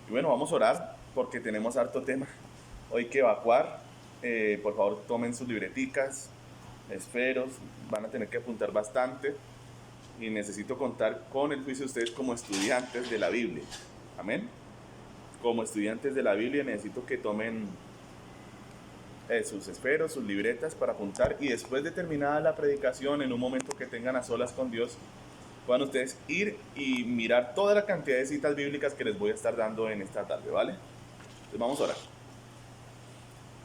Y bueno, vamos a orar porque tenemos harto tema hoy que evacuar. Por favor, tomen sus libreticas, esferos, van a tener que apuntar bastante y necesito contar con el juicio de ustedes como estudiantes de la Biblia. Amén. Como estudiantes de la Biblia necesito que tomen sus esferos, sus libretas para apuntar, y después de terminada la predicación, en un momento que tengan a solas con Dios, puedan ustedes ir y mirar toda la cantidad de citas bíblicas que les voy a estar dando en esta tarde, ¿vale? Entonces vamos a orar.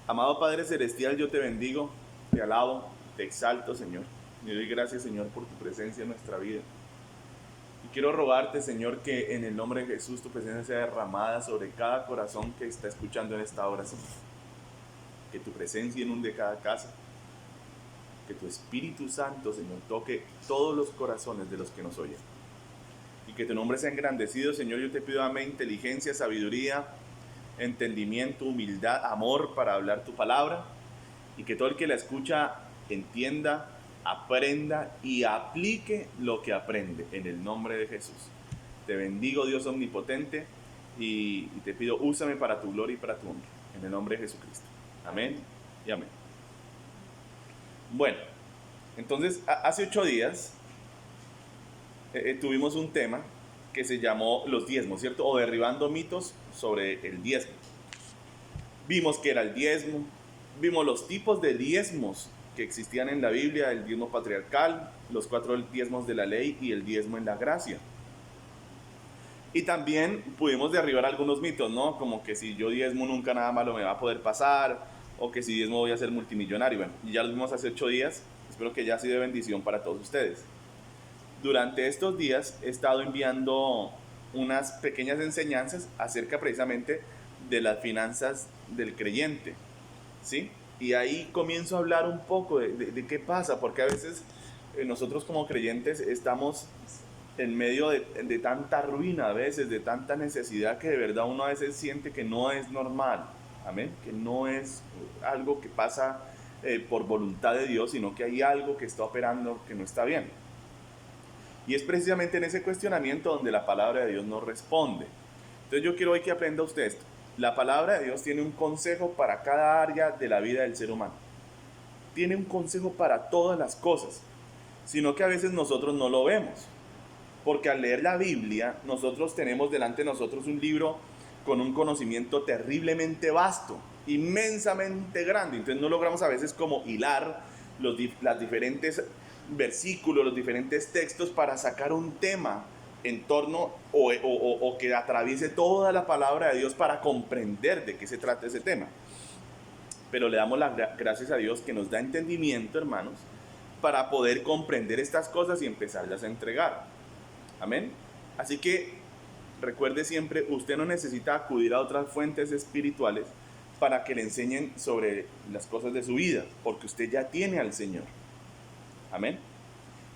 Amado Padre Celestial, yo te bendigo, te alabo, te exalto, Señor. Y doy gracias, Señor, por tu presencia en nuestra vida. Y quiero rogarte, Señor, que en el nombre de Jesús tu presencia sea derramada sobre cada corazón que está escuchando en esta hora, Señor. Que tu presencia inunde cada casa. Que tu Espíritu Santo, Señor, toque todos los corazones de los que nos oyen. Y que tu nombre sea engrandecido, Señor. Yo te pido, amén, inteligencia, sabiduría, entendimiento, humildad, amor para hablar tu palabra. Y que todo el que la escucha entienda, aprenda y aplique lo que aprende. En el nombre de Jesús. Te bendigo, Dios omnipotente. Y te pido, úsame para tu gloria y para tu honra. En el nombre de Jesucristo. Amén y amén. Bueno, entonces hace 8 días tuvimos un tema que se llamó los diezmos, ¿cierto? O derribando mitos sobre el diezmo. Vimos que era el diezmo, vimos los tipos de diezmos que existían en la Biblia, el diezmo patriarcal, los 4 diezmos de la ley y el diezmo en la gracia. Y también pudimos derribar algunos mitos, ¿no? Como que si yo diezmo nunca nada malo me va a poder pasar, o que si diezmo voy a ser multimillonario. Bueno, ya lo vimos hace 8 días, espero que haya sido de bendición para todos ustedes. Durante estos días he estado enviando unas pequeñas enseñanzas acerca precisamente de las finanzas del creyente, ¿sí? Y ahí comienzo a hablar un poco de qué pasa, porque a veces nosotros como creyentes estamos en medio de tanta ruina, a veces de tanta necesidad, que de verdad uno a veces siente que no es normal, amén, que no es algo que pasa por voluntad de Dios, sino que hay algo que está operando que no está bien. Y es precisamente en ese cuestionamiento donde la palabra de Dios nos responde. Entonces yo quiero hoy que aprenda usted esto. La palabra de Dios tiene un consejo para cada área de la vida del ser humano. Tiene un consejo para todas las cosas, sino que a veces nosotros no lo vemos. Porque al leer la Biblia, nosotros tenemos delante de nosotros un libro con un conocimiento terriblemente vasto, inmensamente grande. Entonces no logramos a veces como hilar las diferentes versículos, los diferentes textos para sacar un tema en torno o que atraviese toda la palabra de Dios para comprender de qué se trata ese tema. Pero le damos las gracias a Dios que nos da entendimiento, hermanos, para poder comprender estas cosas y empezarlas a entregar. Amén. Así que recuerde siempre, usted no necesita acudir a otras fuentes espirituales para que le enseñen sobre las cosas de su vida, porque usted ya tiene al Señor. Amén.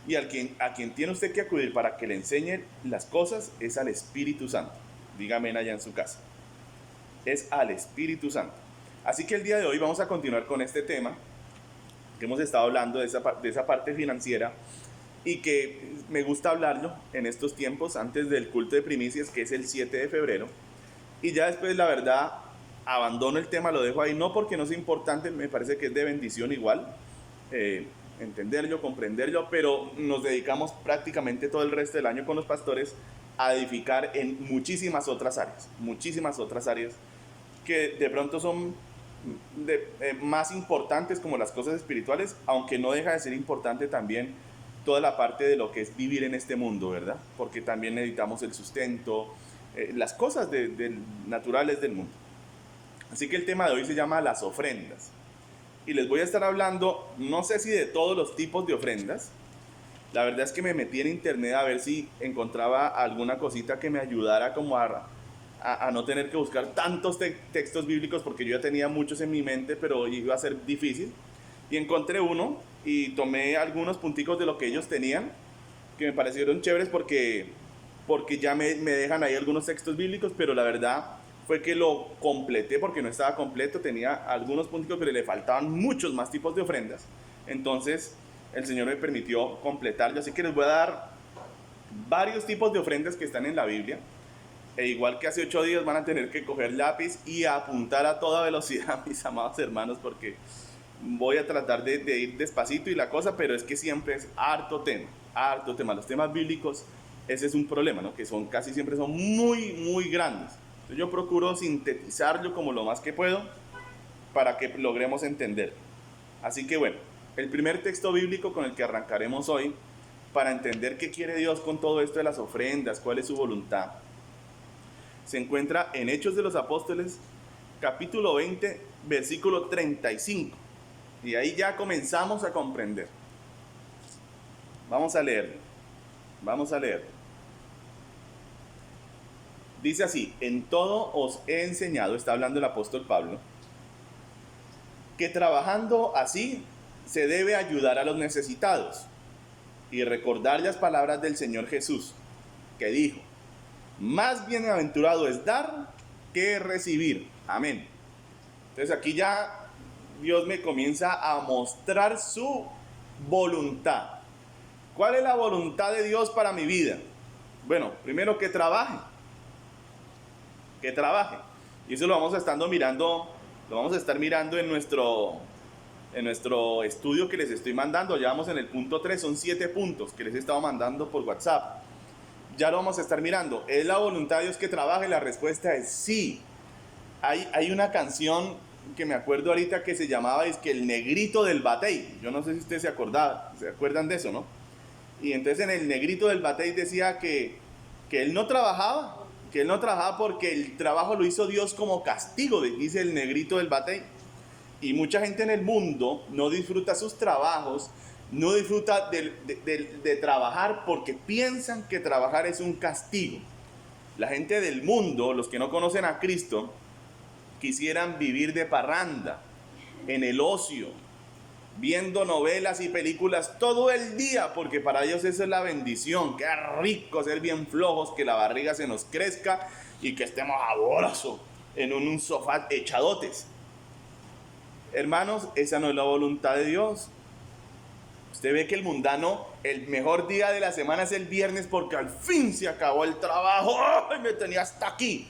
Y a quien tiene usted que acudir para que le enseñe las cosas es al Espíritu Santo. Dígame allá en su casa. Es al Espíritu Santo. Así que el día de hoy vamos a continuar con este tema que hemos estado hablando de esa parte financiera, y que me gusta hablarlo en estos tiempos antes del culto de primicias, que es el 7 de febrero. Y ya después, la verdad, abandono el tema, lo dejo ahí, no porque no sea importante, me parece que es de bendición igual, entenderlo, comprenderlo, pero nos dedicamos prácticamente todo el resto del año con los pastores a edificar en muchísimas otras áreas que de pronto son más importantes, como las cosas espirituales, aunque no deja de ser importante también toda la parte de lo que es vivir en este mundo, ¿verdad? Porque también necesitamos el sustento, las cosas naturales del mundo. Así que el tema de hoy se llama las ofrendas. Y les voy a estar hablando, no sé si de todos los tipos de ofrendas. La verdad es que me metí en internet a ver si encontraba alguna cosita que me ayudara como a no tener que buscar tantos textos bíblicos, porque yo ya tenía muchos en mi mente, pero iba a ser difícil. Y encontré uno y tomé algunos punticos de lo que ellos tenían, que me parecieron chéveres porque ya me dejan ahí algunos textos bíblicos, pero la verdad fue que lo completé porque no estaba completo, tenía algunos punticos, pero le faltaban muchos más tipos de ofrendas. Entonces el Señor me permitió completarlo, así que les voy a dar varios tipos de ofrendas que están en la Biblia, E igual que hace 8 días van a tener que coger lápiz y apuntar a toda velocidad, mis amados hermanos, porque voy a tratar de ir despacito y la cosa, pero es que siempre es harto tema, harto tema. Los temas bíblicos, ese es un problema, ¿no? Que casi siempre son muy, muy grandes. Entonces yo procuro sintetizarlo como lo más que puedo para que logremos entender. Así que bueno, el primer texto bíblico con el que arrancaremos hoy, para entender qué quiere Dios con todo esto de las ofrendas, cuál es su voluntad, se encuentra en Hechos de los Apóstoles, capítulo 20, versículo 35. Y ahí ya comenzamos a comprender. Vamos a leerlo. Vamos a leerlo. Dice así: en todo os he enseñado, está hablando el apóstol Pablo, que trabajando así se debe ayudar a los necesitados y recordar las palabras del Señor Jesús, que dijo: más bienaventurado es dar que recibir. Amén. Entonces aquí ya Dios me comienza a mostrar su voluntad. ¿Cuál es la voluntad de Dios para mi vida? Bueno, primero que trabaje. Que trabaje. Y eso lo vamos a estar mirando en nuestro estudio que les estoy mandando. Ya vamos en el punto 3, son 7 puntos que les he estado mandando por WhatsApp. Ya lo vamos a estar mirando. ¿Es la voluntad de Dios que trabaje? La respuesta es sí. Hay una canción que me acuerdo ahorita que se llamaba, es que el negrito del batey. Yo no sé si ustedes se acuerdan de eso, ¿no? Y entonces en el negrito del batey decía que él no trabajaba, porque el trabajo lo hizo Dios como castigo, dice el negrito del batey. Y mucha gente en el mundo no disfruta sus trabajos, no disfruta de trabajar porque piensan que trabajar es un castigo. La gente del mundo, los que no conocen a Cristo, quisieran vivir de parranda, en el ocio, viendo novelas y películas todo el día, porque para ellos esa es la bendición. Qué rico ser bien flojos, que la barriga se nos crezca y que estemos sabrosos en un sofá echadotes. Hermanos, esa no es la voluntad de Dios. Usted ve que el mundano, el mejor día de la semana es el viernes porque al fin se acabó el trabajo. ¡Ay, me tenía hasta aquí!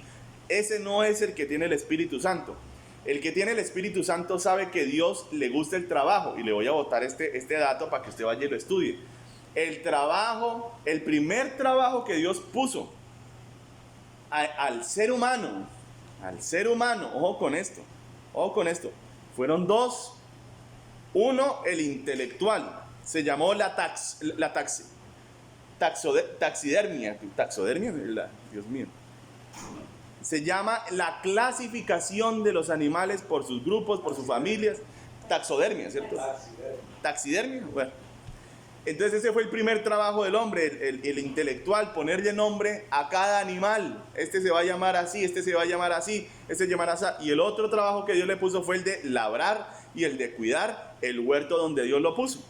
Ese no es el que tiene el Espíritu Santo. El que tiene el Espíritu Santo sabe que Dios le gusta el trabajo. Y le voy a botar este dato para que usted vaya y lo estudie. El trabajo, el primer trabajo que Dios puso al ser humano, ojo con esto, fueron 2. Uno, el intelectual, se llamó taxidermia, Dios mío. Se llama la clasificación de los animales por sus grupos, por sus familias. Taxodermia, ¿cierto? Taxidermia, bueno. Entonces ese fue el primer trabajo del hombre, el intelectual, ponerle nombre a cada animal. Este se va a llamar así, este se va a llamar así, este se llamará así. Y el otro trabajo que Dios le puso fue el de labrar y el de cuidar el huerto donde Dios lo puso.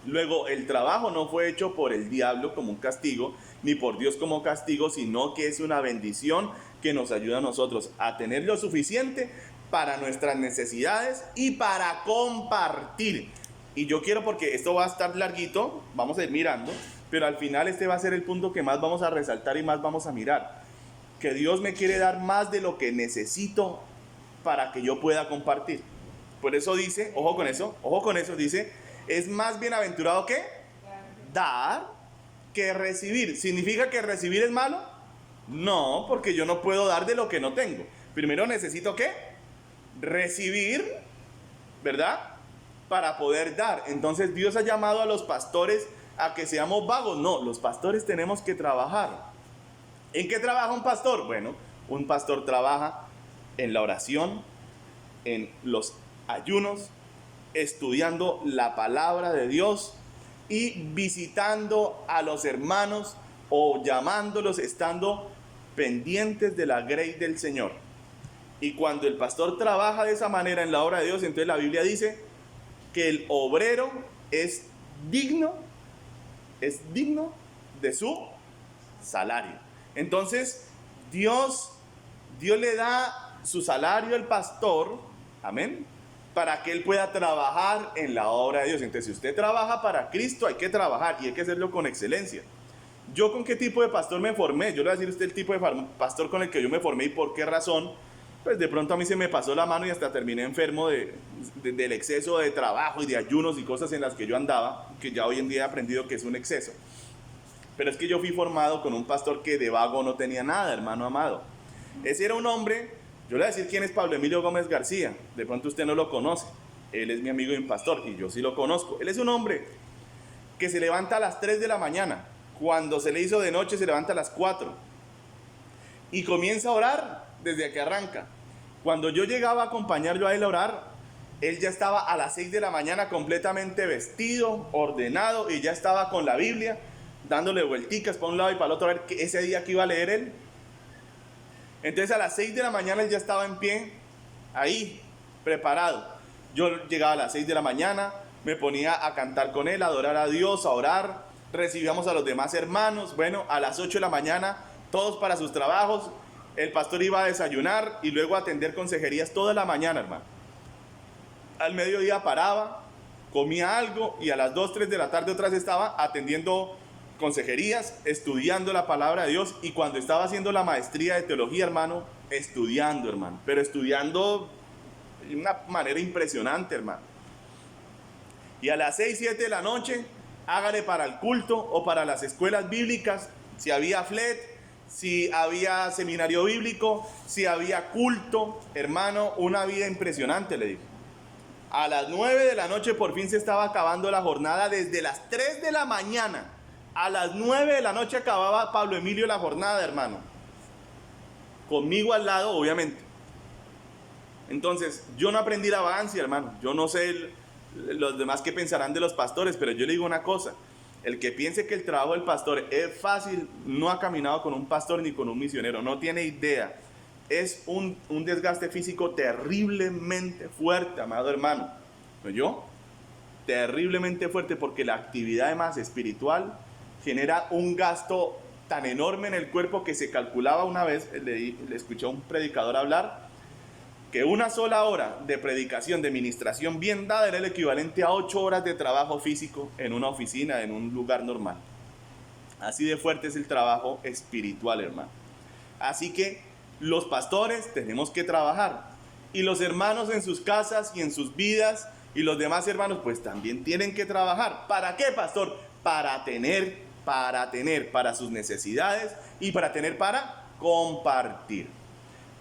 Luego, el trabajo no fue hecho por el diablo como un castigo, ni por Dios como castigo, sino que es una bendición que nos ayuda a nosotros a tener lo suficiente para nuestras necesidades y para compartir. Y yo quiero, porque esto va a estar larguito, vamos a ir mirando, pero al final este va a ser el punto que más vamos a resaltar y más vamos a mirar. Que Dios me quiere dar más de lo que necesito para que yo pueda compartir. Por eso dice, ojo con eso, dice, es más bienaventurado que dar que recibir. ¿Significa que recibir es malo? No, porque yo no puedo dar de lo que no tengo. Primero necesito ¿qué? Recibir, ¿verdad? Para poder dar. Entonces Dios ha llamado a los pastores a que seamos vagos. No, los pastores tenemos que trabajar. ¿En qué trabaja un pastor? Bueno, un pastor trabaja en la oración, en los ayunos, estudiando la palabra de Dios y visitando a los hermanos o llamándolos, estando pendientes de la grey del Señor. Y cuando el pastor trabaja de esa manera en la obra de Dios, entonces la Biblia dice que el obrero es digno de su salario. Entonces Dios le da su salario al pastor, amén, para que él pueda trabajar en la obra de Dios. Entonces, si usted trabaja para Cristo, hay que trabajar y hay que hacerlo con excelencia. ¿Yo con qué tipo de pastor me formé? Yo le voy a decir a usted el tipo de pastor con el que yo me formé y por qué razón. Pues de pronto a mí se me pasó la mano y hasta terminé enfermo del exceso de trabajo y de ayunos y cosas en las que yo andaba, que ya hoy en día he aprendido que es un exceso. Pero es que yo fui formado con un pastor que de vago no tenía nada, hermano amado. Ese era un hombre, yo le voy a decir quién es Pablo Emilio Gómez García, de pronto usted no lo conoce. Él es mi amigo y un pastor y yo sí lo conozco. Él es un hombre que se levanta a las 3 de la mañana, cuando se le hizo de noche se levanta a las 4 y comienza a orar desde que arranca. Cuando yo llegaba a acompañarlo a él a orar, él ya estaba a las 6 de la mañana completamente vestido, ordenado, y ya estaba con la Biblia, dándole vuelticas para un lado y para el otro a ver ese día que iba a leer él. Entonces a las 6 de la mañana él ya estaba en pie, ahí, preparado. Yo llegaba a las 6 de la mañana, me ponía a cantar con él, a adorar a Dios, a orar, recibíamos a los demás hermanos. Bueno, a las 8 de la mañana, todos para sus trabajos. El pastor iba a desayunar y luego a atender consejerías toda la mañana, hermano. Al mediodía paraba, comía algo y a las 2, 3 de la tarde otra vez estaba atendiendo consejerías, estudiando la palabra de Dios. Y cuando estaba haciendo la maestría de teología, hermano, estudiando, hermano, pero estudiando de una manera impresionante, hermano. Y a las 6, 7 de la noche, hágale para el culto o para las escuelas bíblicas, si había FLET, si había seminario bíblico, si había culto, hermano, una vida impresionante, le digo. A las 9 de la noche por fin se estaba acabando la jornada, desde las 3 de la mañana. A las 9 de la noche acababa Pablo Emilio la jornada, hermano. Conmigo al lado, obviamente. Entonces, yo no aprendí la vagancia, hermano. Yo no sé los demás qué pensarán de los pastores, pero yo le digo una cosa. El que piense que el trabajo del pastor es fácil, no ha caminado con un pastor ni con un misionero, no tiene idea. Es un desgaste físico terriblemente fuerte, amado hermano. ¿No yo? Terriblemente fuerte, porque la actividad además espiritual genera un gasto tan enorme en el cuerpo que se calculaba una vez, le escuché a un predicador hablar, que una sola hora de predicación, de ministración bien dada era el equivalente a 8 horas de trabajo físico en una oficina, en un lugar normal. Así de fuerte es el trabajo espiritual, hermano. Así que los pastores tenemos que trabajar, y los hermanos en sus casas y en sus vidas, y los demás hermanos pues también tienen que trabajar. ¿Para qué, pastor? Para tener para sus necesidades y para tener para compartir.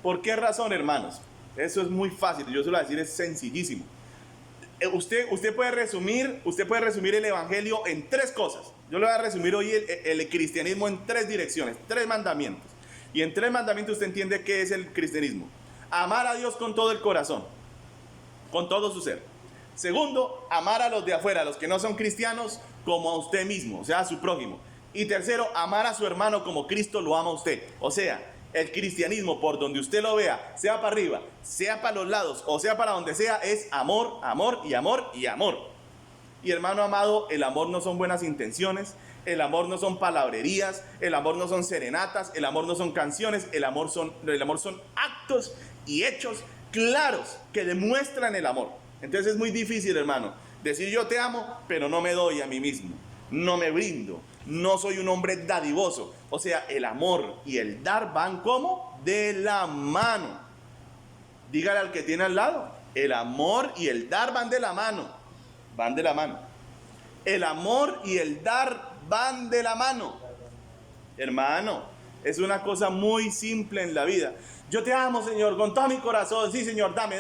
¿Por qué razón, hermanos? Eso es muy fácil, yo se lo voy a decir, es sencillísimo. Usted puede resumir el evangelio en 3 cosas. Yo le voy a resumir hoy el cristianismo en 3 direcciones, 3 mandamientos. Y en 3 mandamientos usted entiende qué es el cristianismo. Amar a Dios con todo el corazón, con todo su ser. Segundo, amar a los de afuera, a los que no son cristianos, como a usted mismo, o sea, a su prójimo. Y tercero, amar a su hermano como Cristo lo ama a usted. O sea, el cristianismo, por donde usted lo vea, sea para arriba, sea para los lados, o sea para donde sea, es amor, amor y amor y amor. Y hermano amado, el amor no son buenas intenciones, el amor no son palabrerías, el amor no son serenatas, el amor no son canciones, el amor son actos y hechos claros que demuestran el amor. Entonces es muy difícil, hermano, decir yo te amo, pero no me doy a mí mismo, no me brindo, no soy un hombre dadivoso. O sea, el amor y el dar van como de la mano. Dígale al que tiene al lado, el amor y el dar van de la mano. Van de la mano. El amor y el dar van de la mano. Hermano, es una cosa muy simple en la vida. Yo te amo, Señor, con todo mi corazón. Sí, Señor, dame.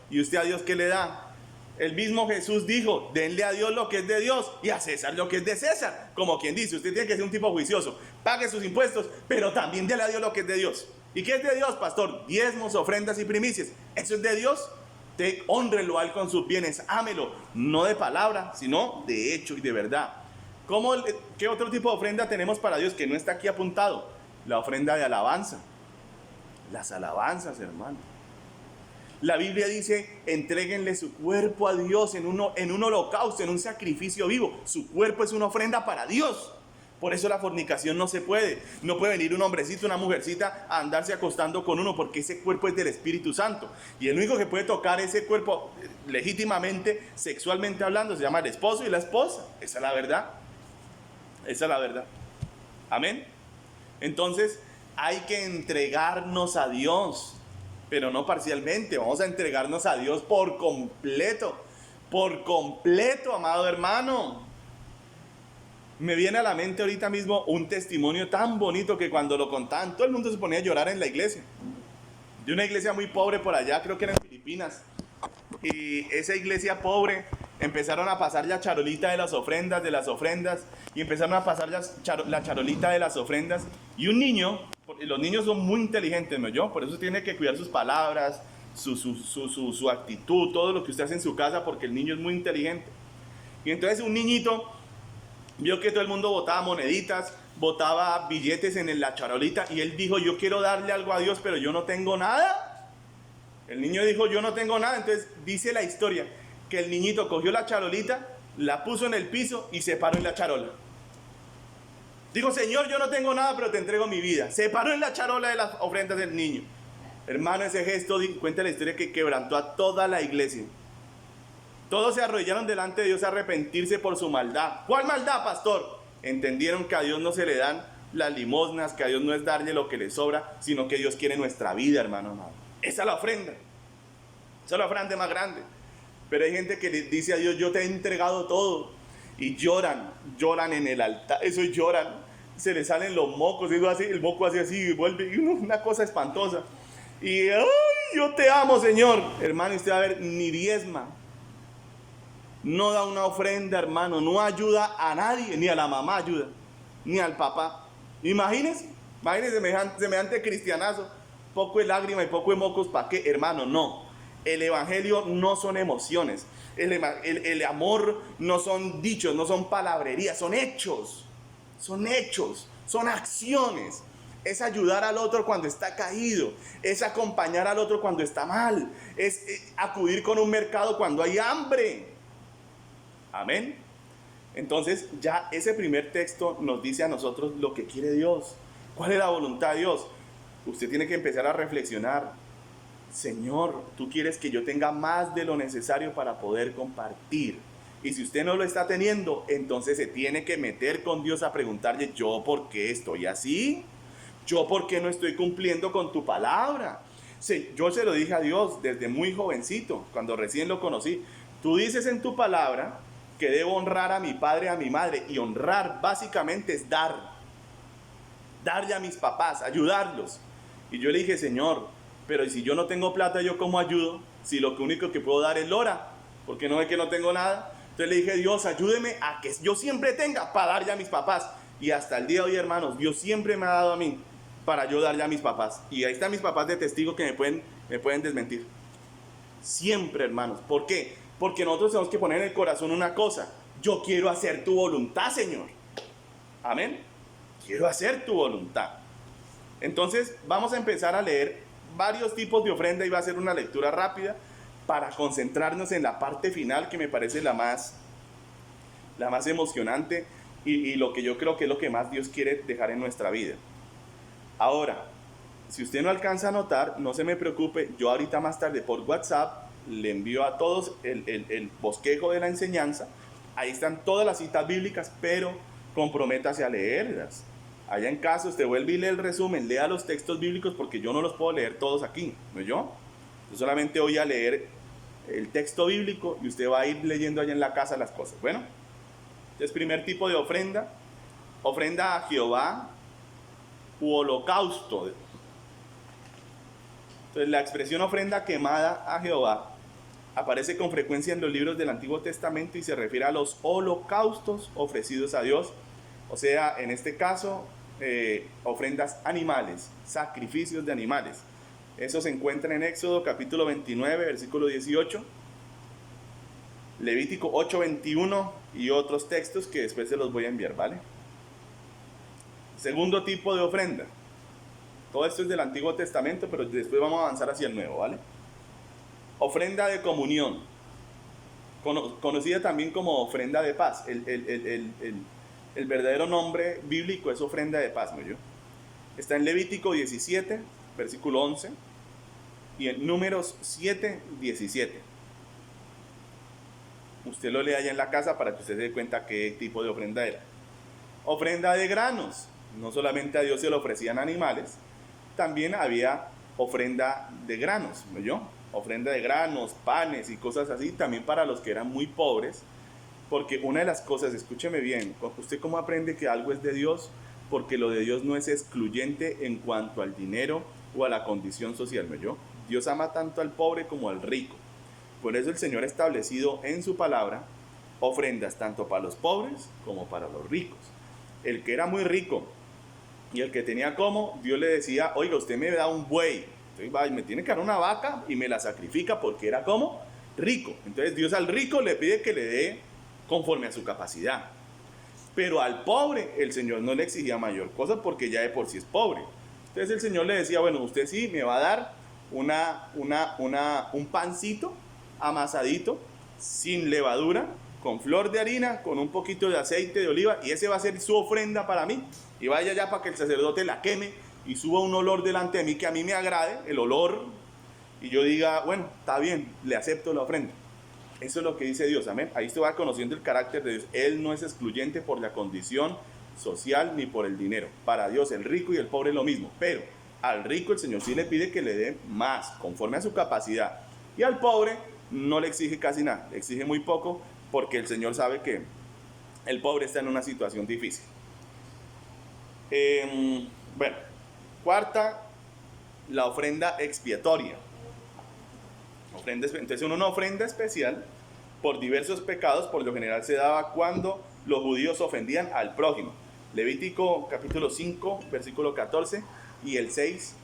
¿Y usted a Dios qué le da? El mismo Jesús dijo, denle a Dios lo que es de Dios y a César lo que es de César. Como quien dice, usted tiene que ser un tipo juicioso. Pague sus impuestos, pero también denle a Dios lo que es de Dios. ¿Y qué es de Dios, pastor? Diezmos, ofrendas y primicias. ¿Eso es de Dios? Hónrelo a él con sus bienes, ámelo, no de palabra, sino de hecho y de verdad. ¿Qué otro tipo de ofrenda tenemos para Dios que no está aquí apuntado? La ofrenda de alabanza. Las alabanzas, hermano. La Biblia dice, entréguenle su cuerpo a Dios en un holocausto, en un sacrificio vivo. Su cuerpo es una ofrenda para Dios. Por eso la fornicación no se puede. No puede venir un hombrecito, una mujercita a andarse acostando con uno, porque ese cuerpo es del Espíritu Santo. Y el único que puede tocar ese cuerpo legítimamente, sexualmente hablando, se llama el esposo y la esposa. Esa es la verdad. Esa es la verdad. Amén. Entonces hay que entregarnos a Dios, pero no parcialmente. Vamos a entregarnos a Dios por completo. Por completo, amado hermano. Me viene a la mente ahorita mismo un testimonio tan bonito que cuando lo contaban, todo el mundo se ponía a llorar en la iglesia. De una iglesia muy pobre por allá, creo que era en Filipinas. Y esa iglesia pobre empezaron a pasar la charolita de las ofrendas, y empezaron a pasar la charolita de las ofrendas. Y un niño, porque los niños son muy inteligentes, ¿no? Yo, por eso tiene que cuidar sus palabras, su actitud, todo lo que usted hace en su casa, porque el niño es muy inteligente. Y entonces un niñito vio que todo el mundo botaba moneditas, botaba billetes en la charolita, y él dijo: yo quiero darle algo a Dios, pero yo no tengo nada. El niño dijo: yo no tengo nada. Entonces dice la historia que el niñito cogió la charolita, la puso en el piso y se paró en la charola. Dijo: Señor, yo no tengo nada, pero te entrego mi vida. Se paró en la charola de las ofrendas del niño. Hermano, ese gesto cuenta la historia que quebrantó a toda la iglesia. Todos se arrodillaron delante de Dios a arrepentirse por su maldad. ¿Cuál maldad, pastor? Entendieron que a Dios no se le dan las limosnas, que a Dios no es darle lo que le sobra, sino que Dios quiere nuestra vida, hermano. Esa es la ofrenda. Esa es la ofrenda más grande. Pero hay gente que le dice a Dios: yo te he entregado todo. Y lloran en el altar. Eso lloran. Se les salen los mocos. Digo así, el moco hace así y vuelve. Una cosa espantosa. Y ¡ay, yo te amo, Señor! Hermano, usted va a ver, ni diezma. No da una ofrenda, hermano. No ayuda a nadie. Ni a la mamá ayuda. Ni al papá. Imagínense semejante cristianazo. Poco de lágrima y poco de mocos, ¿para qué? Hermano, no. El evangelio no son emociones. El amor no son dichos, no son palabrerías, son hechos. Son hechos, son acciones. Es ayudar al otro cuando está caído. Es acompañar al otro cuando está mal. Es acudir con un mercado cuando hay hambre. Amén. Entonces ya ese primer texto nos dice a nosotros lo que quiere Dios. ¿Cuál es la voluntad de Dios? Usted tiene que empezar a reflexionar. Señor, tú quieres que yo tenga más de lo necesario para poder compartir. Y si usted no lo está teniendo, entonces se tiene que meter con Dios a preguntarle: ¿yo por qué estoy así? ¿Yo por qué no estoy cumpliendo con tu palabra? Yo se lo dije a Dios desde muy jovencito, cuando recién lo conocí. Tú dices en tu palabra que debo honrar a mi padre y a mi madre. Y honrar básicamente es darle a mis papás, ayudarlos. Y yo le dije: Señor, pero si yo no tengo plata, ¿yo cómo ayudo? Si lo único que puedo dar es lora, porque no ve que no tengo nada. Entonces le dije: Dios, ayúdeme a que yo siempre tenga para darle a mis papás. Y hasta el día de hoy, hermanos, Dios siempre me ha dado a mí para yo darle a mis papás. Y ahí están mis papás de testigo que me pueden desmentir. Siempre, hermanos. ¿Por qué? Porque nosotros tenemos que poner en el corazón una cosa: yo quiero hacer tu voluntad, Señor. Amén. Quiero hacer tu voluntad. Entonces vamos a empezar a leer varios tipos de ofrenda y va a ser una lectura rápida para concentrarnos en la parte final, que me parece la más emocionante y lo que yo creo que es lo que más Dios quiere dejar en nuestra vida. Ahora, si usted no alcanza a notar, no se me preocupe, yo ahorita más tarde por WhatsApp le envío a todos el bosquejo de la enseñanza. Ahí están todas las citas bíblicas, pero comprométase a leerlas. Allá en casa usted vuelve y lee el resumen, lea los textos bíblicos, porque yo no los puedo leer todos aquí, ¿no es yo? Yo solamente voy a leer el texto bíblico y usted va a ir leyendo allá en la casa las cosas. Bueno, entonces primer tipo de ofrenda a Jehová u holocausto. Entonces la expresión ofrenda quemada a Jehová aparece con frecuencia en los libros del Antiguo Testamento y se refiere a los holocaustos ofrecidos a Dios. O sea, en este caso, ofrendas animales, sacrificios de animales. Eso se encuentra en Éxodo capítulo 29, versículo 18, Levítico 8:21 y otros textos que después se los voy a enviar, ¿vale? Segundo tipo de ofrenda. Todo esto es del Antiguo Testamento, pero después vamos a avanzar hacia el Nuevo, ¿vale? Ofrenda de comunión, conocida también como ofrenda de paz. El verdadero nombre bíblico es ofrenda de paz, ¿no yo? Está en Levítico 17, versículo 11, y en Números 7, 17. Usted lo lee allá en la casa para que usted se dé cuenta qué tipo de ofrenda era. Ofrenda de granos. No solamente a Dios se le ofrecían animales, también había ofrenda de granos, ¿no yo? Ofrenda de granos, panes y cosas así, también para los que eran muy pobres, porque una de las cosas, escúcheme bien, ¿usted cómo aprende que algo es de Dios? Porque lo de Dios no es excluyente en cuanto al dinero o a la condición social, ¿no yo? Dios ama tanto al pobre como al rico. Por eso el Señor ha establecido en su palabra ofrendas tanto para los pobres como para los ricos. El que era muy rico y el que tenía como, Dios le decía, oiga, usted me da un buey, entonces va y me tiene que dar una vaca y me la sacrifica porque era como rico. Entonces Dios al rico le pide que le dé conforme a su capacidad. Pero al pobre el Señor no le exigía mayor cosa porque ya de por sí es pobre. Entonces el Señor le decía, bueno, usted sí me va a dar un pancito amasadito, sin levadura, con flor de harina, con un poquito de aceite de oliva, y ese va a ser su ofrenda para mí. Y vaya ya para que el sacerdote la queme y suba un olor delante de mí que a mí me agrade, el olor, y yo diga, bueno, está bien, le acepto la ofrenda. Eso es lo que dice Dios, amén. Ahí se va conociendo el carácter de Dios. Él no es excluyente por la condición social ni por el dinero. Para Dios el rico y el pobre es lo mismo, pero al rico el Señor sí le pide que le dé más, conforme a su capacidad. Y al pobre no le exige casi nada, le exige muy poco, porque el Señor sabe que el pobre está en una situación difícil. Bueno, cuarta, la ofrenda expiatoria. Entonces una ofrenda especial por diversos pecados, por lo general se daba cuando los judíos ofendían al prójimo. Levítico capítulo 5, versículo 14, y el 6,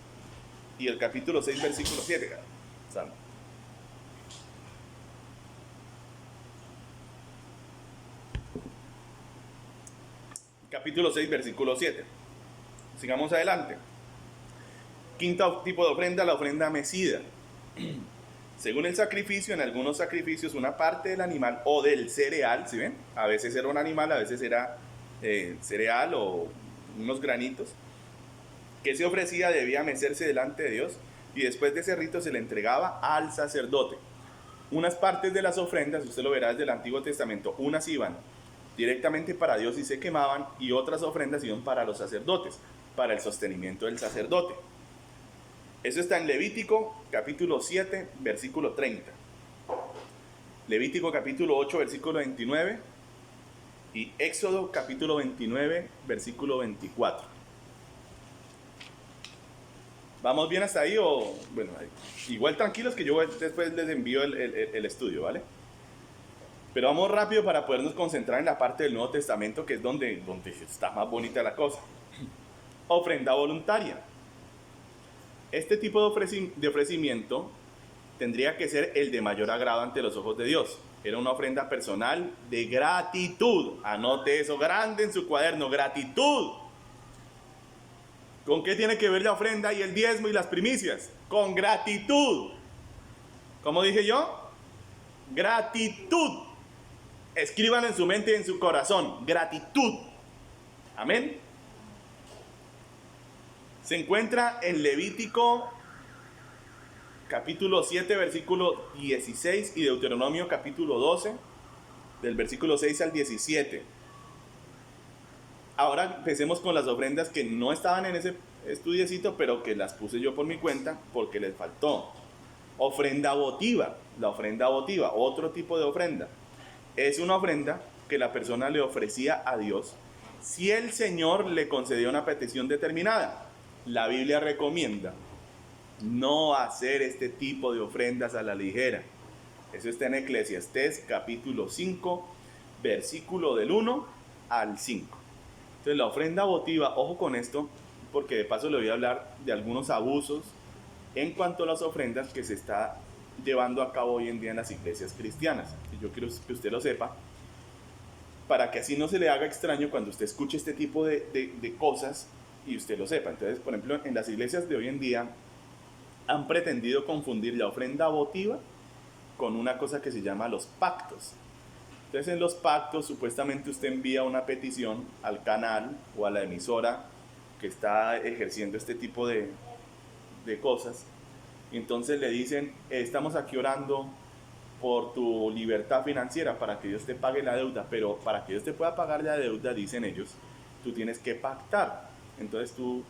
y el capítulo 6, versículo 7. ¿Saben? Capítulo 6, versículo 7. Sigamos adelante. Quinto tipo de ofrenda, la ofrenda mecida. Según el sacrificio, en algunos sacrificios una parte del animal o del cereal, ¿sí ven? A veces era un animal, a veces era cereal o unos granitos, que se ofrecía debía mecerse delante de Dios y después de ese rito se le entregaba al sacerdote. Unas partes de las ofrendas, usted lo verá desde el Antiguo Testamento, unas iban directamente para Dios y se quemaban, y otras ofrendas iban para los sacerdotes, para el sostenimiento del sacerdote. Eso está en Levítico capítulo 7, versículo 30. Levítico capítulo 8, versículo 29. Y Éxodo capítulo 29, versículo 24. ¿Vamos bien hasta ahí o...? Bueno, igual tranquilos que yo después les envío el estudio, ¿vale? Pero vamos rápido para podernos concentrar en la parte del Nuevo Testamento, que es donde está más bonita la cosa. Ofrenda voluntaria. Este tipo de ofrecimiento tendría que ser el de mayor agrado ante los ojos de Dios. Era una ofrenda personal de gratitud. Anote eso grande en su cuaderno, gratitud. ¿Con qué tiene que ver la ofrenda y el diezmo y las primicias? Con gratitud. ¿Cómo dije yo? Gratitud. Escriban en su mente y en su corazón, gratitud. Amén. Se encuentra en Levítico capítulo 7, versículo 16 y Deuteronomio capítulo 12, del versículo 6 al 17. Ahora empecemos con las ofrendas que no estaban en ese estudiecito, pero que las puse yo por mi cuenta porque les faltó. Ofrenda votiva. La ofrenda votiva, otro tipo de ofrenda. Es una ofrenda que la persona le ofrecía a Dios si el Señor le concedía una petición determinada. La Biblia recomienda no hacer este tipo de ofrendas a la ligera. Eso está en Eclesiastés capítulo 5, versículo del 1 al 5. Entonces la ofrenda votiva, ojo con esto, porque de paso le voy a hablar de algunos abusos en cuanto a las ofrendas que se está llevando a cabo hoy en día en las iglesias cristianas. Y yo quiero que usted lo sepa, para que así no se le haga extraño cuando usted escuche este tipo de cosas y usted lo sepa. Entonces, por ejemplo, en las iglesias de hoy en día han pretendido confundir la ofrenda votiva con una cosa que se llama los pactos. Entonces, en los pactos supuestamente usted envía una petición al canal o a la emisora que está ejerciendo este tipo de cosas, y entonces le dicen, estamos aquí orando por tu libertad financiera para que Dios te pague la deuda, pero para que Dios te pueda pagar la deuda, dicen ellos, tú tienes que pactar. Entonces tú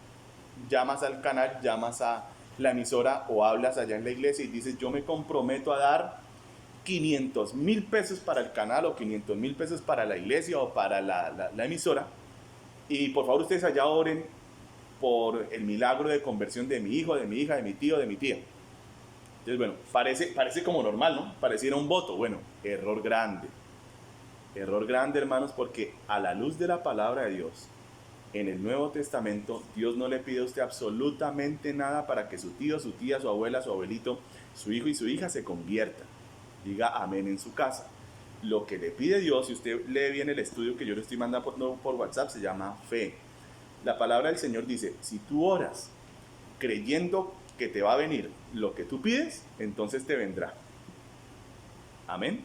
llamas al canal, llamas a la emisora o hablas allá en la iglesia y dices, yo me comprometo a dar 500,000 pesos para el canal o 500,000 pesos para la iglesia o para la emisora. Y por favor ustedes allá oren por el milagro de conversión de mi hijo, de mi hija, de mi tío, de mi tía. Entonces, bueno, parece como normal, ¿no? Pareciera un voto. Bueno, error grande. Error grande, hermanos, porque a la luz de la palabra de Dios, en el Nuevo Testamento, Dios no le pide a usted absolutamente nada para que su tío, su tía, su abuela, su abuelito, su hijo y su hija se conviertan. Diga amén en su casa. Lo que le pide Dios, si usted lee bien el estudio que yo le estoy mandando por WhatsApp, se llama fe. La palabra del Señor dice, si tú oras creyendo que te va a venir lo que tú pides, entonces te vendrá. Amén.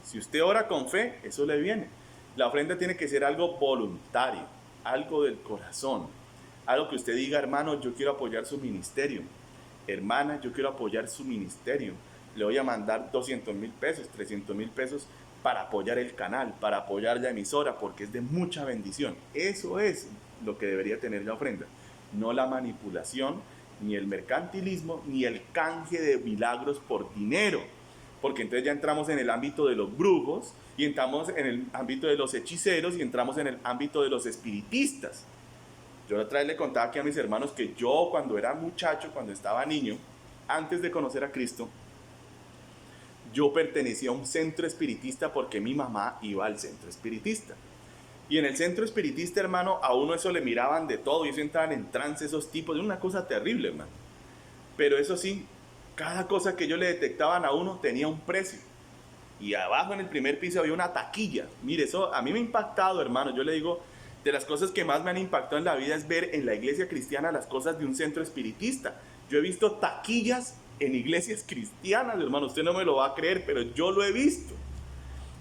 Si usted ora con fe, eso le viene. La ofrenda tiene que ser algo voluntario, algo del corazón, algo que usted diga, hermano, yo quiero apoyar su ministerio. Hermana, yo quiero apoyar su ministerio. Le voy a mandar 200,000 pesos, 300,000 pesos para apoyar el canal, para apoyar la emisora, porque es de mucha bendición. Eso es lo que debería tener la ofrenda. No la manipulación, ni el mercantilismo, ni el canje de milagros por dinero. Porque entonces ya entramos en el ámbito de los brujos, y entramos en el ámbito de los hechiceros, y entramos en el ámbito de los espiritistas. Yo otra vez le contaba aquí a mis hermanos que yo cuando era muchacho, cuando estaba niño, antes de conocer a Cristo, yo pertenecía a un centro espiritista porque mi mamá iba al centro espiritista. Y en el centro espiritista, hermano, a uno eso le miraban de todo, y eso entraban en trance esos tipos, de una cosa terrible, hermano. Pero eso sí, cada cosa que ellos le detectaban a uno tenía un precio. Y abajo en el primer piso había una taquilla. Mire, eso a mí me ha impactado, hermano. Yo le digo, de las cosas que más me han impactado en la vida es ver en la iglesia cristiana las cosas de un centro espiritista. Yo he visto taquillas en iglesias cristianas, hermano. Usted no me lo va a creer, pero yo lo he visto.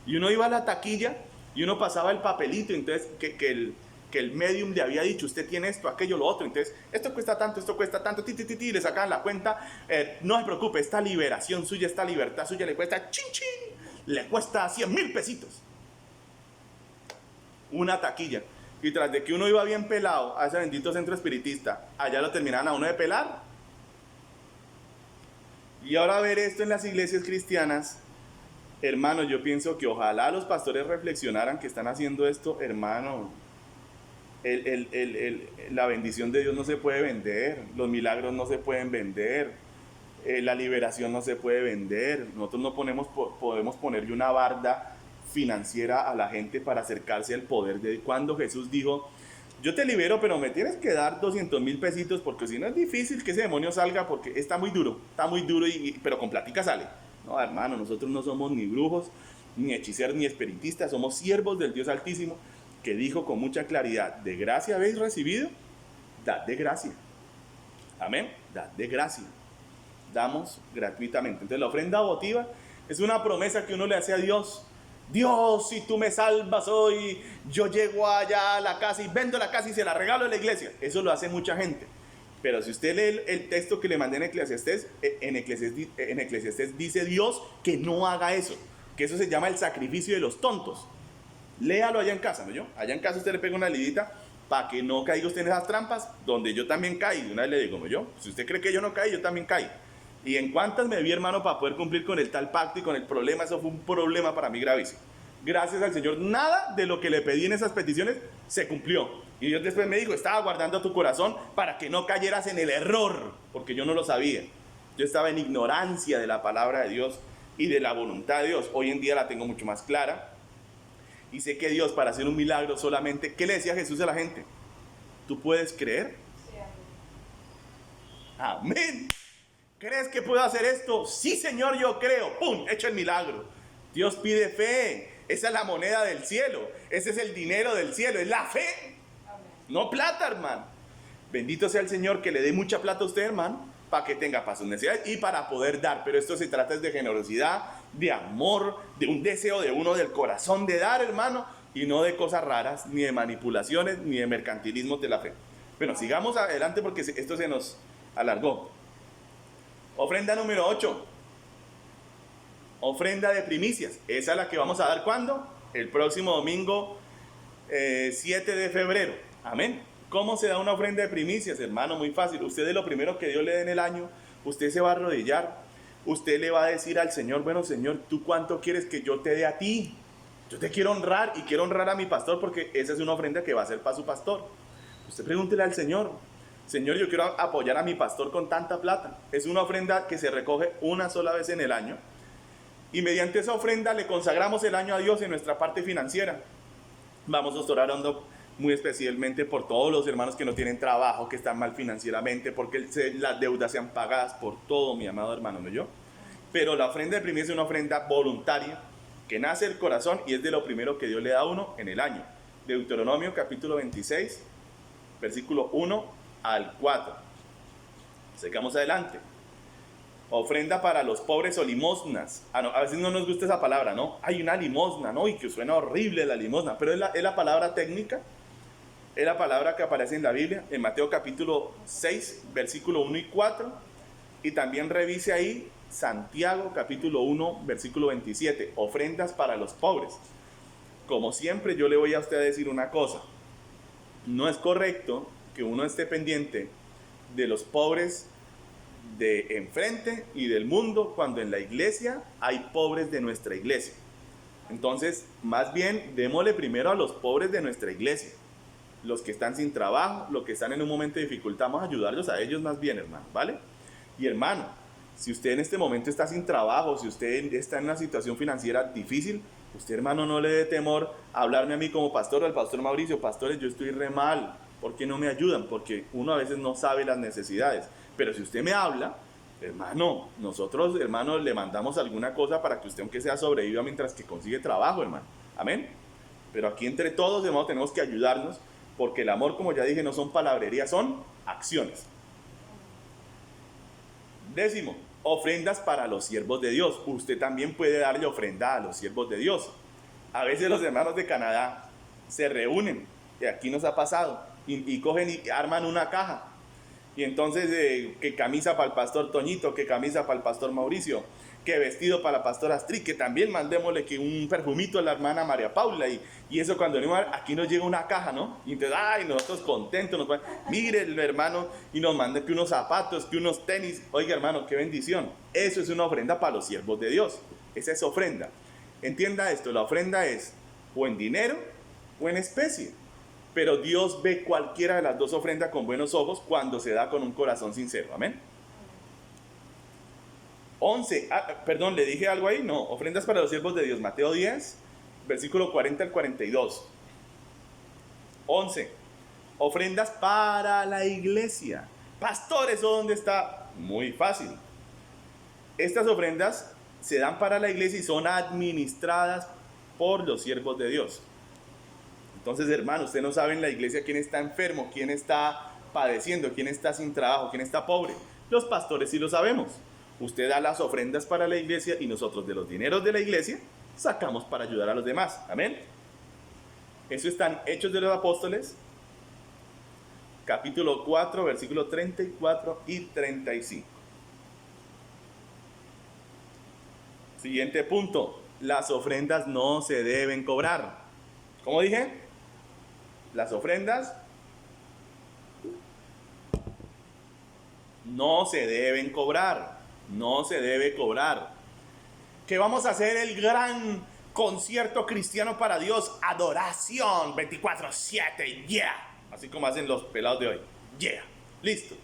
Y uno iba a la taquilla y uno pasaba el papelito, entonces que el medium le había dicho, usted tiene esto, aquello, lo otro, entonces esto cuesta tanto, y le sacaban la cuenta, no se preocupe, esta liberación suya, esta libertad suya le cuesta, chin chin, le cuesta 100,000 pesitos. Una taquilla. Y tras de que uno iba bien pelado a ese bendito centro espiritista, allá lo terminaban a uno de pelar. Y ahora ver esto en las iglesias cristianas, hermano, yo pienso que ojalá los pastores reflexionaran que están haciendo esto, hermano. La bendición de Dios no se puede vender, los milagros no se pueden vender, la liberación no se puede vender. Nosotros no podemos ponerle una barda financiera a la gente para acercarse al poder de Dios. Cuando Jesús dijo, yo te libero, pero me tienes que dar 200,000 pesitos, porque si no es difícil que ese demonio salga, porque está muy duro, pero con plática sale. No, hermano, nosotros no somos ni brujos, ni hechiceros, ni espiritistas, somos siervos del Dios Altísimo, que dijo con mucha claridad, de gracia habéis recibido, dad de gracia. Amén, dad de gracia. Damos gratuitamente. Entonces la ofrenda votiva es una promesa que uno le hace a Dios. Dios, si tú me salvas hoy, yo llego allá a la casa y vendo la casa y se la regalo a la iglesia. Eso lo hace mucha gente. Pero si usted lee el texto que le mandé en Eclesiastés dice Dios que no haga eso, que eso se llama el sacrificio de los tontos. Léalo allá en casa, ¿no? Yo, allá en casa usted le pega una lidita para que no caiga usted en esas trampas donde yo también caí. De una vez le digo, ¿no? Yo, si usted cree que yo no caí, yo también caí. Y en cuantas me vi, hermano, para poder cumplir con el tal pacto y con el problema, eso fue un problema para mí gravísimo. Gracias al Señor, nada de lo que le pedí en esas peticiones se cumplió. Y Dios después me dijo, estaba guardando tu corazón para que no cayeras en el error, porque yo no lo sabía. Yo estaba en ignorancia de la palabra de Dios y de la voluntad de Dios. Hoy en día la tengo mucho más clara. Y sé que Dios, para hacer un milagro solamente, ¿qué le decía Jesús a la gente? ¿Tú puedes creer? Sí. Amén. ¿Crees que puedo hacer esto? Sí, Señor, yo creo. ¡Pum! Hecho el milagro. Dios pide fe. Esa es la moneda del cielo. Ese es el dinero del cielo. Es la fe. Amén. No plata, hermano. Bendito sea el Señor que le dé mucha plata a usted, hermano, para que tenga para sus necesidades y para poder dar. Pero esto se trata de generosidad, de amor, de un deseo de uno del corazón de dar, hermano, y no de cosas raras, ni de manipulaciones, ni de mercantilismos de la fe. Bueno, sigamos adelante porque esto se nos alargó. Ofrenda número 8. Ofrenda de primicias. Esa es la que vamos a dar, ¿cuándo? El próximo domingo 7 de febrero. Amén. ¿Cómo se da una ofrenda de primicias, hermano? Muy fácil. Usted es lo primero que Dios le dé en el año. Usted se va a arrodillar. Usted le va a decir al Señor, bueno, Señor, ¿tú cuánto quieres que yo te dé a ti? Yo te quiero honrar y quiero honrar a mi pastor porque esa es una ofrenda que va a ser para su pastor. Usted pregúntele al Señor, Señor, yo quiero apoyar a mi pastor con tanta plata. Es una ofrenda que se recoge una sola vez en el año. Y mediante esa ofrenda le consagramos el año a Dios en nuestra parte financiera. Vamos a estar orando muy especialmente por todos los hermanos que no tienen trabajo, que están mal financieramente, porque las deudas sean pagadas por todo, mi amado hermano, ¿no yo? Pero la ofrenda de primicias es una ofrenda voluntaria que nace del corazón y es de lo primero que Dios le da a uno en el año. Deuteronomio capítulo 26, versículo 1 al 4. Seguimos adelante. Ofrenda para los pobres o limosnas. No, a veces no nos gusta esa palabra, ¿no? Hay una limosna, ¿no? Y que suena horrible la limosna, pero es la palabra técnica. Es la palabra que aparece en la Biblia, en Mateo capítulo 6, versículo 1 y 4. Y también revise ahí Santiago capítulo 1, versículo 27. Ofrendas para los pobres. Como siempre, yo le voy a usted a decir una cosa. No es correcto que uno esté pendiente de los pobres de enfrente y del mundo cuando en la iglesia hay pobres de nuestra iglesia. Entonces, más bien, démosle primero a los pobres de nuestra iglesia. Los que están sin trabajo, los que están en un momento de dificultad, vamos a ayudarlos a ellos más bien, hermano, ¿vale? Y hermano, si usted en este momento está sin trabajo, si usted está en una situación financiera difícil, usted, hermano, no le dé temor a hablarme a mí como pastor o al pastor Mauricio. Pastores, yo estoy re mal, ¿por qué no me ayudan? Porque uno a veces no sabe las necesidades. Pero si usted me habla, hermano, nosotros, hermano, le mandamos alguna cosa para que usted, aunque sea, sobreviva mientras que consigue trabajo, hermano. Amén. Pero aquí entre todos, hermano, tenemos que ayudarnos, porque el amor, como ya dije, no son palabrerías, son acciones. 10, ofrendas para los siervos de Dios. Usted también puede darle ofrenda a los siervos de Dios. A veces los hermanos de Canadá se reúnen, y aquí nos ha pasado, y cogen y arman una caja. Y entonces, que camisa para el pastor Toñito, que camisa para el pastor Mauricio, que vestido para la pastora Astrid, que también mandémosle que un perfumito a la hermana María Paula. Y eso cuando aquí nos llega una caja, ¿no? Y entonces, ay, nosotros contentos, mire el hermano, y nos manda que unos zapatos, que unos tenis. Oiga, hermano, qué bendición. Eso es una ofrenda para los siervos de Dios. Esa es ofrenda. Entienda esto, la ofrenda es o en dinero o en especie. Pero Dios ve cualquiera de las dos ofrendas con buenos ojos cuando se da con un corazón sincero. Amén. 11. Perdón, ¿le dije algo ahí? No. Ofrendas para los siervos de Dios. Mateo 10, versículo 40 al 42. 11. Ofrendas para la iglesia. Pastores, ¿o dónde está? Muy fácil. Estas ofrendas se dan para la iglesia y son administradas por los siervos de Dios. Entonces, hermano, usted no sabe en la iglesia quién está enfermo, quién está padeciendo, quién está sin trabajo, quién está pobre. Los pastores sí lo sabemos. Usted da las ofrendas para la iglesia y nosotros de los dineros de la iglesia sacamos para ayudar a los demás. Amén. Eso está en Hechos de los Apóstoles, capítulo 4, versículos 34 y 35. Siguiente punto. Las ofrendas no se deben cobrar. ¿Cómo dije? Las ofrendas no se deben cobrar. No se debe cobrar. Que vamos a hacer el gran concierto cristiano para Dios. Adoración 24/7. Yeah. Así como hacen los pelados de hoy. Yeah. Listo.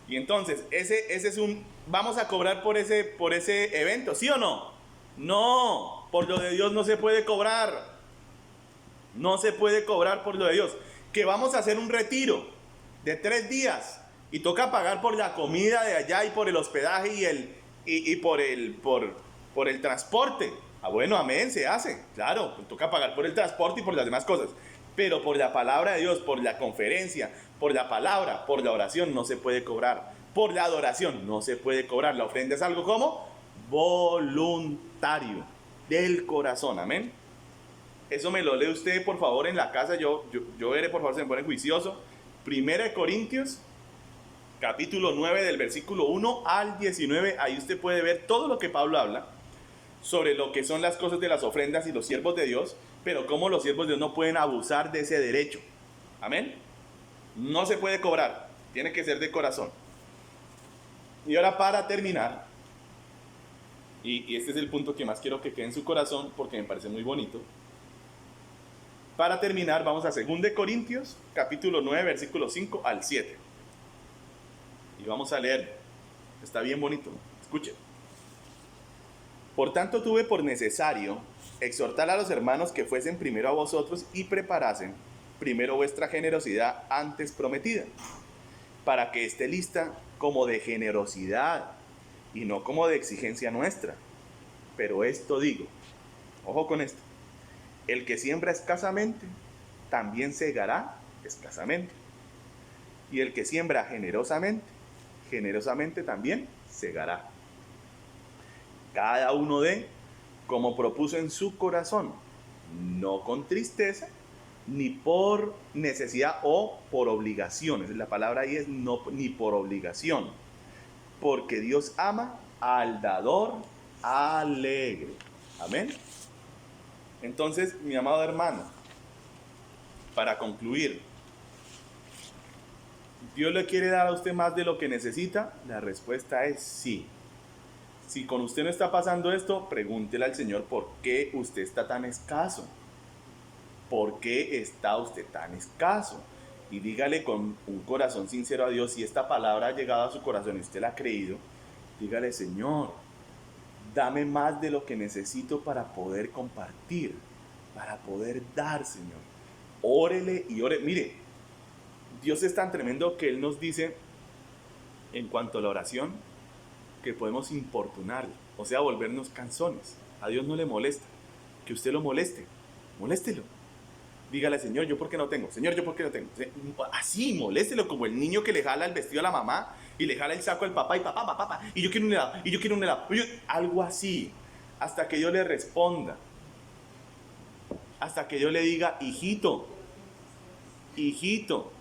Y entonces, ese es vamos a cobrar por ese evento. ¿Sí o no? No. Por lo de Dios no se puede cobrar. No se puede cobrar por lo de Dios. Que vamos a hacer un retiro de 3 días y toca pagar por la comida de allá y por el hospedaje y por el transporte. Bueno, amén, se hace. Claro, toca pagar por el transporte y por las demás cosas. Pero por la palabra de Dios, por la conferencia, por la palabra, por la oración no se puede cobrar. Por la adoración no se puede cobrar. La ofrenda es algo como voluntario, del corazón, amén. Eso me lo lee usted, por favor, en la casa. Yo veré, por favor, se me pone juicioso. 1 Corintios, capítulo 9, del versículo 1 al 19. Ahí usted puede ver todo lo que Pablo habla sobre lo que son las cosas de las ofrendas y los siervos de Dios, pero cómo los siervos de Dios no pueden abusar de ese derecho. Amén. No se puede cobrar, tiene que ser de corazón. Y ahora para terminar, y este es el punto que más quiero que quede en su corazón porque me parece muy bonito. Para terminar, vamos a 2 Corintios, capítulo 9, versículos 5 al 7. Y vamos a leer. Está bien bonito. Escuchen. Por tanto, tuve por necesario exhortar a los hermanos que fuesen primero a vosotros y preparasen primero vuestra generosidad antes prometida, para que esté lista como de generosidad y no como de exigencia nuestra. Pero esto digo, ojo con esto, el que siembra escasamente, también segará escasamente. Y el que siembra generosamente, generosamente también segará. Cada uno dé como propuso en su corazón, no con tristeza, ni por necesidad o por obligación. La palabra ahí es no, ni por obligación, porque Dios ama al dador alegre. Amén. Entonces, mi amado hermano, para concluir, ¿Dios le quiere dar a usted más de lo que necesita? La respuesta es sí. Si con usted no está pasando esto, pregúntele al Señor por qué usted está tan escaso. ¿Por qué está usted tan escaso? Y dígale con un corazón sincero a Dios, si esta palabra ha llegado a su corazón y usted la ha creído, dígale, Señor, dame más de lo que necesito para poder compartir, para poder dar, Señor. Órele y ore. Mire, Dios es tan tremendo que Él nos dice, en cuanto a la oración, que podemos importunarle, o sea, volvernos canzones. A Dios no le molesta que usted lo moleste, moléstelo. Dígale, Señor, ¿yo por qué no tengo? Señor, ¿yo por qué no tengo? Así, moléstelo como el niño que le jala el vestido a la mamá y le jala el saco al papá y papá, y yo quiero un helado, y yo quiero un helado. Algo así, hasta que yo le responda, hasta que yo le diga, hijito, hijito,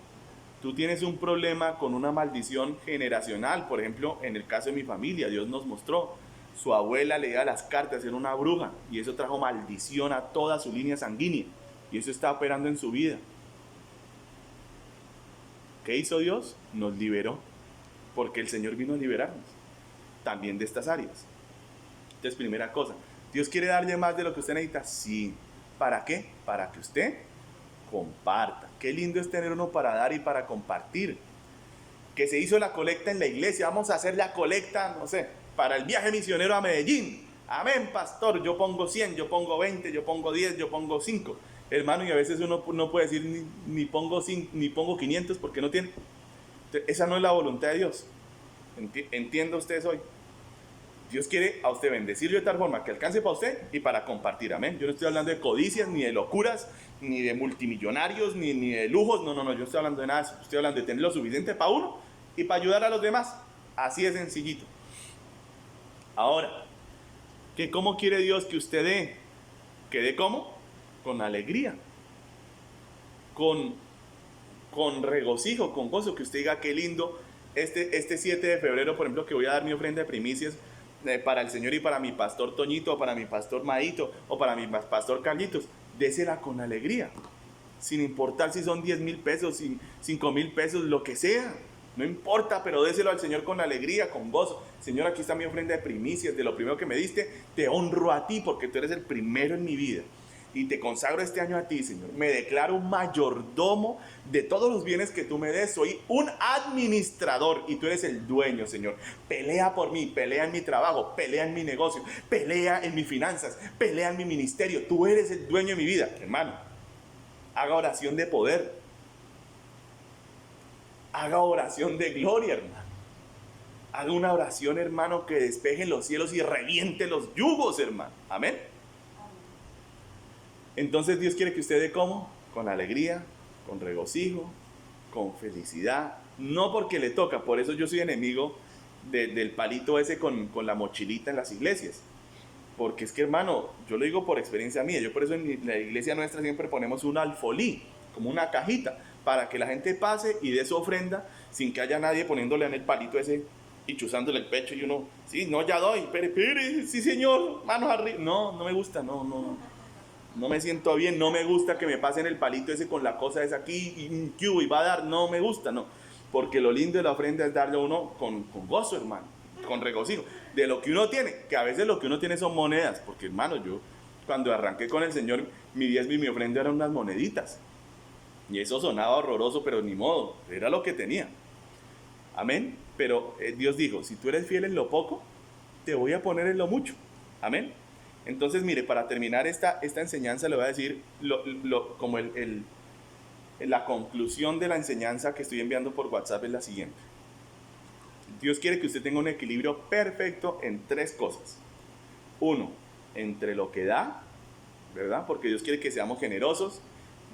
tú tienes un problema con una maldición generacional. Por ejemplo, en el caso de mi familia, Dios nos mostró, su abuela leía las cartas, era una bruja, y eso trajo maldición a toda su línea sanguínea, y eso está operando en su vida. ¿Qué hizo Dios? Nos liberó, porque el Señor vino a liberarnos, también de estas áreas. Entonces, primera cosa, ¿Dios quiere darle más de lo que usted necesita? Sí. ¿Para qué? Para que usted comparta. Qué lindo es tener uno para dar y para compartir. Que se hizo la colecta en la iglesia, vamos a hacer la colecta, no sé, para el viaje misionero a Medellín. Amén, pastor, yo pongo 100, yo pongo 20, yo pongo 10, yo pongo 5. Hermano, y a veces uno no puede decir ni pongo 5, ni pongo 500 porque no tiene. Esa no es la voluntad de Dios. Entienda ustedes hoy. Dios quiere a usted bendecirlo de tal forma que alcance para usted y para compartir, amén. Yo no estoy hablando de codicias, ni de locuras, ni de multimillonarios, ni de lujos, no, yo no estoy hablando de nada de eso. Estoy hablando de tener lo suficiente para uno y para ayudar a los demás. Así de sencillito. Ahora, ¿cómo quiere Dios que usted dé? ¿Que dé cómo? Con alegría, con regocijo, con gozo, que usted diga qué lindo. Este 7 de febrero, por ejemplo, que voy a dar mi ofrenda de primicias para el Señor y para mi pastor Toñito, o para mi pastor Maito, o para mi pastor Carlitos, désela con alegría, sin importar si son 10,000 pesos, 5,000 pesos, lo que sea, no importa, pero déselo al Señor con alegría, con gozo. Señor, aquí está mi ofrenda de primicias, de lo primero que me diste, te honro a ti porque tú eres el primero en mi vida. Y te consagro este año a ti, Señor. Me declaro un mayordomo de todos los bienes que tú me des. Soy un administrador y tú eres el dueño, Señor. Pelea por mí, pelea en mi trabajo, pelea en mi negocio, pelea en mis finanzas, pelea en mi ministerio. Tú eres el dueño de mi vida, hermano. Haga oración de poder. Haga oración de gloria, hermano. Haga una oración, hermano, que despeje los cielos y reviente los yugos, hermano. Amén. Entonces Dios quiere que usted dé ¿cómo? Con alegría, con regocijo, con felicidad. No porque le toca, por eso yo soy enemigo del palito ese con la mochilita en las iglesias. Porque es que, hermano, yo lo digo por experiencia mía. Yo por eso en la iglesia nuestra siempre ponemos un alfolí, como una cajita, para que la gente pase y dé su ofrenda sin que haya nadie poniéndole en el palito ese y chuzándole el pecho y uno, sí, no, ya doy, pero, sí señor, manos arriba. No me gusta, no. no me siento bien, no me gusta que me pasen el palito ese con la cosa esa aquí, y va a dar, no me gusta, no. Porque lo lindo de la ofrenda es darle a uno con gozo, hermano, con regocijo, de lo que uno tiene, que a veces lo que uno tiene son monedas, porque hermano, yo cuando arranqué con el Señor, mi diezmo y mi ofrenda eran unas moneditas, y eso sonaba horroroso, pero ni modo, era lo que tenía. Amén. Pero Dios dijo, si tú eres fiel en lo poco, te voy a poner en lo mucho. Amén. Entonces, mire, para terminar esta enseñanza le voy a decir como la conclusión de la enseñanza que estoy enviando por WhatsApp es la siguiente. Dios quiere que usted tenga un equilibrio perfecto en tres cosas. Uno, entre lo que da, ¿verdad? Porque Dios quiere que seamos generosos,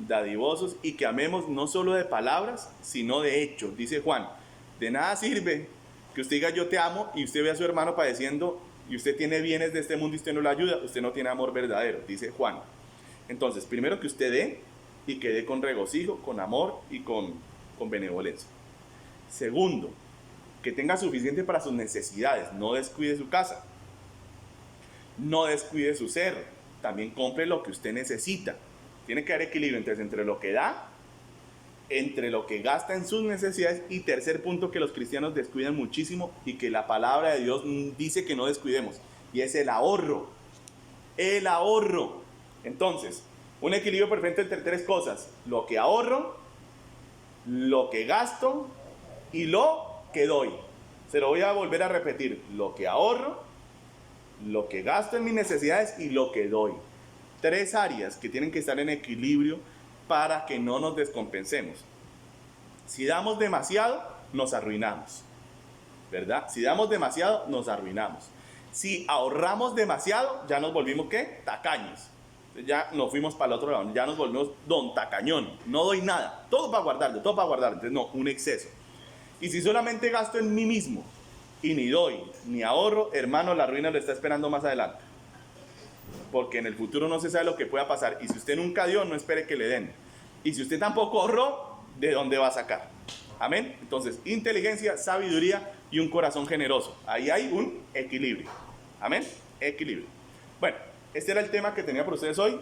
dadivosos y que amemos no solo de palabras, sino de hechos. Dice Juan, de nada sirve que usted diga yo te amo y usted ve a su hermano padeciendo y usted tiene bienes de este mundo y usted no lo ayuda, usted no tiene amor verdadero, dice Juan. Entonces, primero que usted dé y que dé con regocijo, con amor y con benevolencia. Segundo, que tenga suficiente para sus necesidades, no descuide su casa, no descuide su ser, también compre lo que usted necesita. Tiene que haber equilibrio entre lo que da, entre lo que gasta en sus necesidades y tercer punto que los cristianos descuidan muchísimo y que la palabra de Dios dice que no descuidemos y es el ahorro. El ahorro. Entonces, un equilibrio perfecto entre tres cosas: lo que ahorro, lo que gasto y lo que doy. Se lo voy a volver a repetir: lo que ahorro, lo que gasto en mis necesidades y lo que doy. Tres áreas que tienen que estar en equilibrio para que no nos descompensemos. Si damos demasiado, nos arruinamos, ¿verdad? Si damos demasiado, nos arruinamos. Si ahorramos demasiado, ya nos volvimos, ¿qué? Tacaños. Ya nos fuimos para el otro lado, ya nos volvimos don tacañón. No doy nada, todo para guardarlo, todo para guardarlo. Entonces, no, un exceso. Y si solamente gasto en mí mismo y ni doy, ni ahorro, hermano, la ruina lo está esperando más adelante. Porque en el futuro no se sabe lo que pueda pasar. Y si usted nunca dio, no espere que le den. Y si usted tampoco ahorró, ¿de dónde va a sacar? Amén. Entonces, inteligencia, sabiduría y un corazón generoso. Ahí hay un equilibrio. Amén. Equilibrio. Bueno, este era el tema que tenía para ustedes hoy.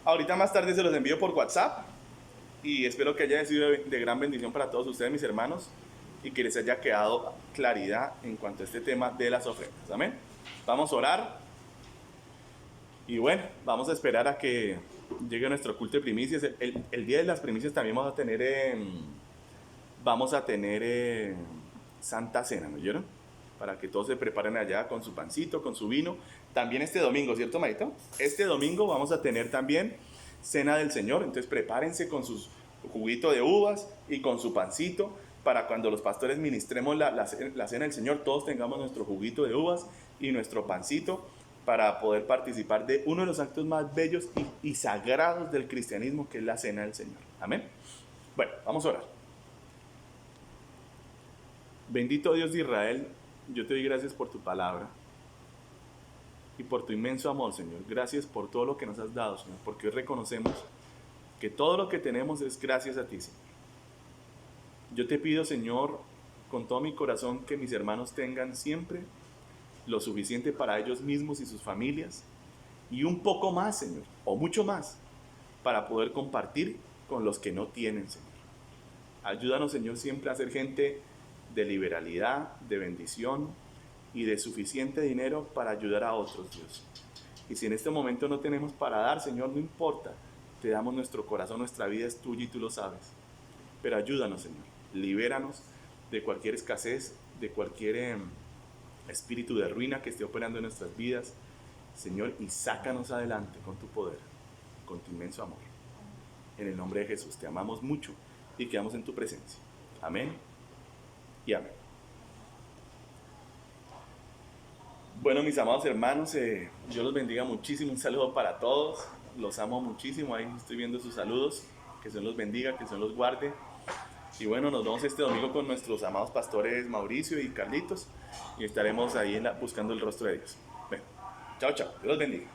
Ahorita más tarde se los envío por WhatsApp. Y espero que haya sido de gran bendición para todos ustedes, mis hermanos. Y que les haya quedado claridad en cuanto a este tema de las ofrendas. Amén. Vamos a orar. Y bueno, vamos a esperar a que llegue nuestro culto de primicias. El día de las primicias también vamos a tener Santa Cena, ¿no oyeron? Para que todos se preparen allá con su pancito, con su vino. También este domingo, ¿cierto, Marito? Este domingo vamos a tener también Cena del Señor. Entonces prepárense con su juguito de uvas y con su pancito para cuando los pastores ministremos la Cena del Señor, todos tengamos nuestro juguito de uvas y nuestro pancito para poder participar de uno de los actos más bellos y sagrados del cristianismo, que es la Cena del Señor. Amén. Bueno, vamos a orar. Bendito Dios de Israel, yo te doy gracias por tu palabra y por tu inmenso amor, Señor. Gracias por todo lo que nos has dado, Señor, porque hoy reconocemos que todo lo que tenemos es gracias a ti, Señor. Yo te pido, Señor, con todo mi corazón, que mis hermanos tengan siempre lo suficiente para ellos mismos y sus familias, y un poco más, Señor, o mucho más, para poder compartir con los que no tienen, Señor. Ayúdanos, Señor, siempre a ser gente de liberalidad, de bendición y de suficiente dinero para ayudar a otros, Dios. Y si en este momento no tenemos para dar, Señor, no importa, te damos nuestro corazón, nuestra vida es tuya y tú lo sabes. Pero ayúdanos, Señor, libéranos de cualquier escasez, de cualquier espíritu de ruina que esté operando en nuestras vidas, Señor, y sácanos adelante con tu poder, con tu inmenso amor. En el nombre de Jesús, te amamos mucho y quedamos en tu presencia. Amén y amén. Bueno, mis amados hermanos, Dios los bendiga muchísimo. Un saludo para todos. Los amo muchísimo. Ahí estoy viendo sus saludos. Que Dios los bendiga, que Dios los guarde. Y bueno, nos vemos este domingo con nuestros amados pastores Mauricio y Carlitos. Y estaremos ahí buscando el rostro de Dios. Bueno, chao, chao. Dios los bendiga.